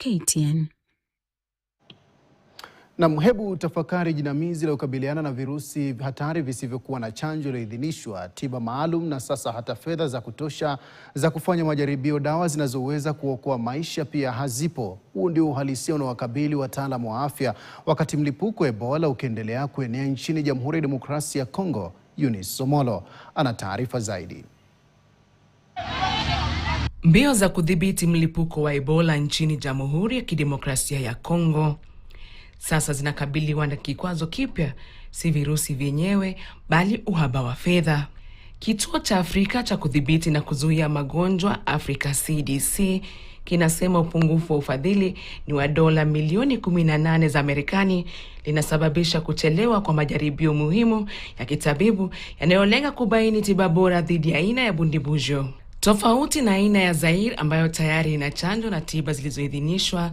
KTN. Na hebu tafakari jinamizi la kukabiliana na virusi hatari visivyokuwa na chanjo iliyoidhinishwa, tiba maalum na sasa hata fedha za kutosha za kufanya majaribio. Dawa zinazoweza kuokoa maisha pia hazipo. Huu ndio uhalisia unaowakabili wataalamu wa afya wakati mlipuko wa Ebola ukiendelea kuenea nchini Jamhuri ya Demokrasia ya Kongo. Eunice Somolo ana taarifa zaidi. Mbio za kudhibiti mlipuko wa Ebola nchini Jamhuri ya Kidemokrasia ya Kongo sasa zinakabiliwa na kikwazo kipya, si virusi vyenyewe bali uhaba wa fedha. Kituo cha Afrika cha kudhibiti na kuzuia magonjwa Africa CDC kinasema upungufu wa ufadhili ni wa dola milioni 18 za Marekani linasababisha kuchelewa kwa majaribio muhimu ya kitabibu yanayolenga kubaini tiba bora dhidi ya aina ya bundibujo. Tofauti na aina ya Zaire ambayo tayari ina chanjo na tiba zilizoidhinishwa,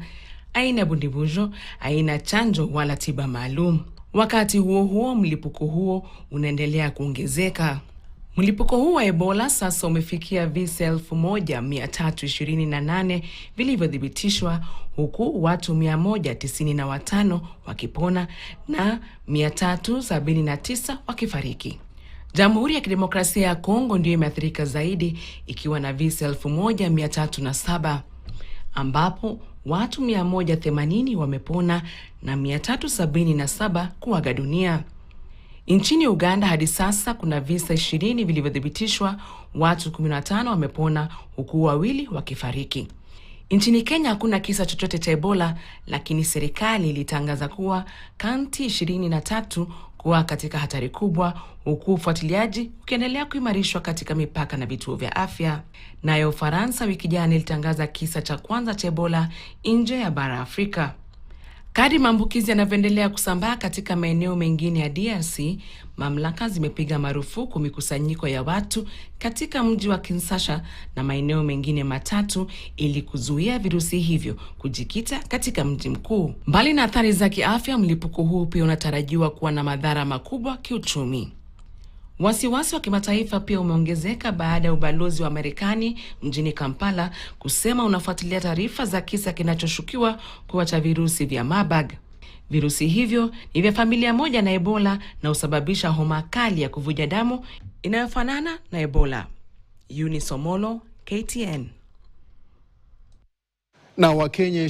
aina ya bundibujo haina chanjo wala tiba maalum. Wakati huo huo, mlipuko huo unaendelea kuongezeka. Mlipuko huu wa Ebola sasa umefikia visa 1328 vilivyothibitishwa, huku watu 195 wakipona na 379 wakifariki. Jamhuri ya Kidemokrasia ya Kongo ndiyo imeathirika zaidi ikiwa na visa 1307 ambapo watu 180 wamepona na 377 kuaga dunia. Nchini Uganda hadi sasa kuna visa 20 vilivyothibitishwa, watu 15 wamepona huku 2 wakifariki. Nchini Kenya hakuna kisa chochote cha Ebola, lakini serikali ilitangaza kuwa kaunti 23 kuwa katika hatari kubwa, huku ufuatiliaji ukiendelea kuimarishwa katika mipaka na vituo vya afya. Nayo Ufaransa wiki jana ilitangaza kisa cha kwanza cha Ebola nje ya bara Afrika. Kadri maambukizi yanavyoendelea kusambaa katika maeneo mengine ya DRC, mamlaka zimepiga marufuku mikusanyiko ya watu katika mji wa Kinshasa na maeneo mengine matatu ili kuzuia virusi hivyo kujikita katika mji mkuu. Mbali na athari za kiafya, mlipuko huu pia unatarajiwa kuwa na madhara makubwa kiuchumi. Wasiwasi wa kimataifa pia umeongezeka baada ya ubalozi wa Marekani mjini Kampala kusema unafuatilia taarifa za kisa kinachoshukiwa kuwa cha virusi vya Marburg. Virusi hivyo ni vya familia moja na Ebola na husababisha homa kali ya kuvuja damu inayofanana na Ebola. Eunice Somolo, KTN. Na Wakenya